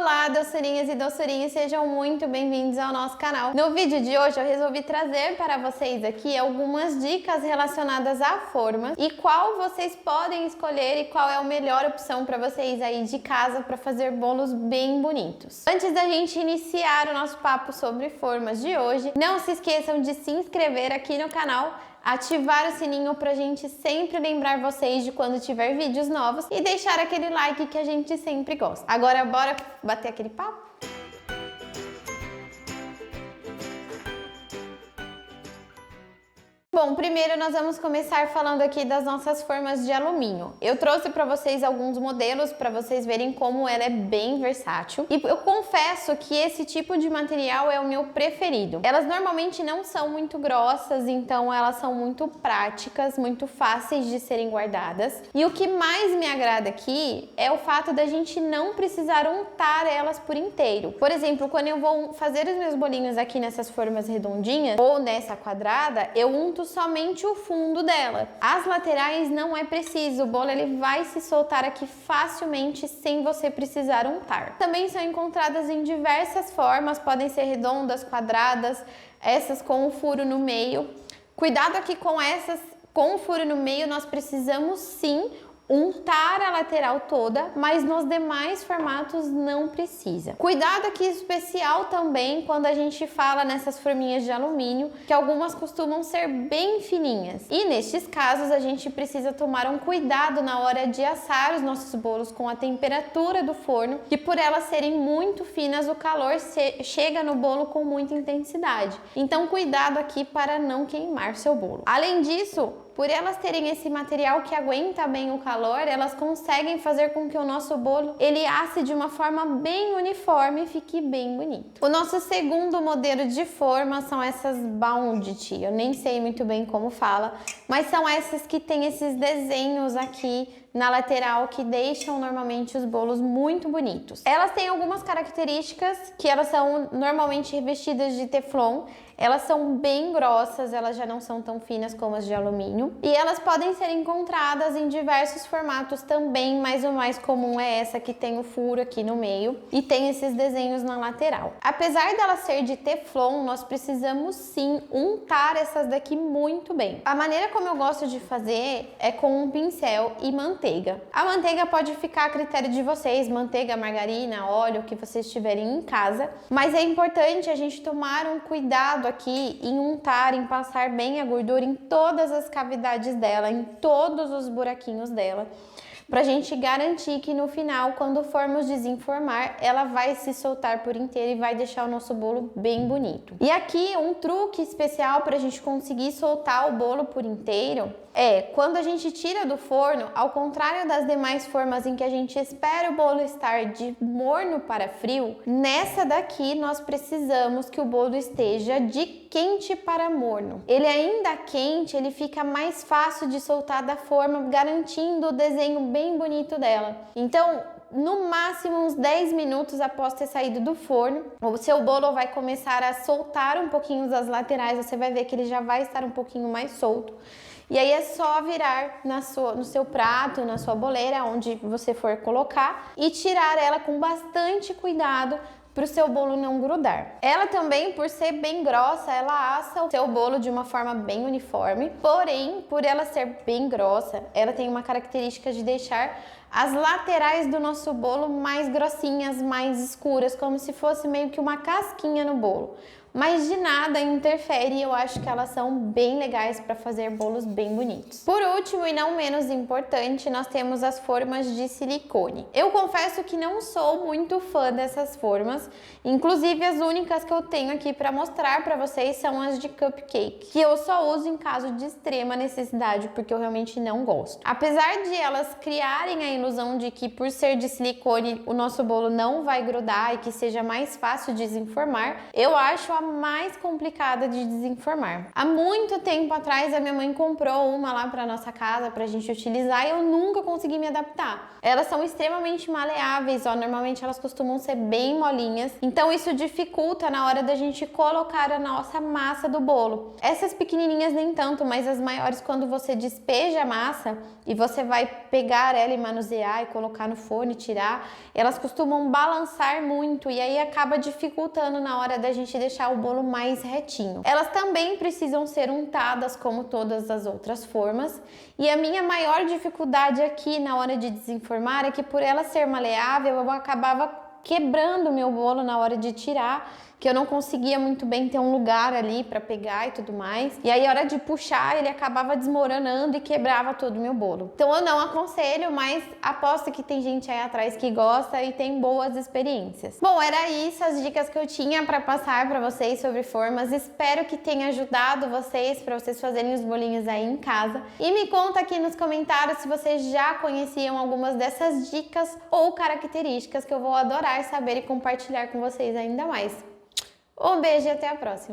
Olá, doçurinhas e doçurinhos, sejam muito bem-vindos ao nosso canal. No vídeo de hoje eu resolvi trazer para vocês aqui algumas dicas relacionadas à forma e qual vocês podem escolher e qual é a melhor opção para vocês aí de casa para fazer bolos bem bonitos. Antes da gente iniciar o nosso papo sobre formas de hoje, não se esqueçam de se inscrever aqui no canal, ativar o sininho pra gente sempre lembrar vocês de quando tiver vídeos novos e deixar aquele like que a gente sempre gosta. Agora bora bater aquele papo? Bom, primeiro nós vamos começar falando aqui das nossas formas de alumínio. Eu trouxe para vocês alguns modelos para vocês verem como ela é bem versátil. E eu confesso que esse tipo de material é o meu preferido. Elas normalmente não são muito grossas, então elas são muito práticas, muito fáceis de serem guardadas. E o que mais me agrada aqui é o fato da gente não precisar untar elas por inteiro. Por exemplo, quando eu vou fazer os meus bolinhos aqui nessas formas redondinhas ou nessa quadrada, eu unto somente o fundo dela. As laterais não é preciso, o bolo ele vai se soltar aqui facilmente sem você precisar untar. Também são encontradas em diversas formas, podem ser redondas, quadradas, essas com o furo no meio. Cuidado aqui com essas com o furo no meio, nós precisamos sim untar a lateral toda, mas nos demais formatos não precisa. Cuidado aqui especial também quando a gente fala nessas forminhas de alumínio, que algumas costumam ser bem fininhas. E nestes casos a gente precisa tomar um cuidado na hora de assar os nossos bolos com a temperatura do forno, que por elas serem muito finas, o calor chega no bolo com muita intensidade. Então cuidado aqui para não queimar seu bolo. Além disso, por elas terem esse material que aguenta bem o calor, elas conseguem fazer com que o nosso bolo ele asse de uma forma bem uniforme e fique bem bonito. O nosso segundo modelo de forma são essas Bounty. Eu nem sei muito bem como fala, mas são essas que tem esses desenhos aqui na lateral que deixam normalmente os bolos muito bonitos. Elas têm algumas características que elas são normalmente revestidas de teflon. Elas são bem grossas, elas já não são tão finas como as de alumínio. E elas podem ser encontradas em diversos formatos também, mas o mais comum é essa que tem o furo aqui no meio e tem esses desenhos na lateral. Apesar dela ser de teflon, nós precisamos sim untar essas daqui muito bem. A maneira como eu gosto de fazer é com um pincel e manteiga. A manteiga pode ficar a critério de vocês, manteiga, margarina, óleo, o que vocês tiverem em casa, mas é importante a gente tomar um cuidado aqui em untar, em passar bem a gordura em todas as cavidades dela, em todos os buraquinhos dela, pra gente garantir que no final, quando formos desenformar, ela vai se soltar por inteiro e vai deixar o nosso bolo bem bonito. E aqui um truque especial pra gente conseguir soltar o bolo por inteiro é quando a gente tira do forno, ao contrário das demais formas em que a gente espera o bolo estar de morno para frio, nessa daqui nós precisamos que o bolo esteja de quente para morno. Ele ainda quente, ele fica mais fácil de soltar da forma, garantindo o desenho bem bonito dela. Então, no máximo uns 10 minutos após ter saído do forno, o seu bolo vai começar a soltar um pouquinho das laterais, você vai ver que ele já vai estar um pouquinho mais solto. E aí é só virar no seu prato, na sua boleira, onde você for colocar, e tirar ela com bastante cuidado para o seu bolo não grudar. Ela também, por ser bem grossa, ela assa o seu bolo de uma forma bem uniforme, porém, por ela ser bem grossa, ela tem uma característica de deixar as laterais do nosso bolo mais grossinhas, mais escuras, como se fosse meio que uma casquinha no bolo. Mas de nada interfere e eu acho que elas são bem legais para fazer bolos bem bonitos. Por último e não menos importante, nós temos as formas de silicone. Eu confesso que não sou muito fã dessas formas, inclusive as únicas que eu tenho aqui para mostrar para vocês são as de cupcake, que eu só uso em caso de extrema necessidade, porque eu realmente não gosto. Apesar de elas criarem a ilusão de que por ser de silicone o nosso bolo não vai grudar e que seja mais fácil de desenformar, eu acho a mais complicada de desenformar. Há muito tempo atrás a minha mãe comprou uma lá para nossa casa pra gente utilizar e eu nunca consegui me adaptar. Elas são extremamente maleáveis, ó, normalmente elas costumam ser bem molinhas, então isso dificulta na hora da gente colocar a nossa massa do bolo. Essas pequenininhas nem tanto, mas as maiores, quando você despeja a massa e você vai pegar ela e manusear e colocar no forno e tirar, elas costumam balançar muito e aí acaba dificultando na hora da gente deixar o bolo mais retinho. Elas também precisam ser untadas como todas as outras formas, e a minha maior dificuldade aqui na hora de desenformar é que por ela ser maleável eu acabava quebrando o meu bolo na hora de tirar, que eu não conseguia muito bem ter um lugar ali para pegar e tudo mais. E aí, a hora de puxar, ele acabava desmoronando e quebrava todo o meu bolo. Então, eu não aconselho, mas aposto que tem gente aí atrás que gosta e tem boas experiências. Bom, era isso, as dicas que eu tinha para passar para vocês sobre formas. Espero que tenha ajudado vocês, para vocês fazerem os bolinhos aí em casa. E me conta aqui nos comentários se vocês já conheciam algumas dessas dicas ou características, que eu vou adorar saber e compartilhar com vocês ainda mais. Um beijo e até a próxima!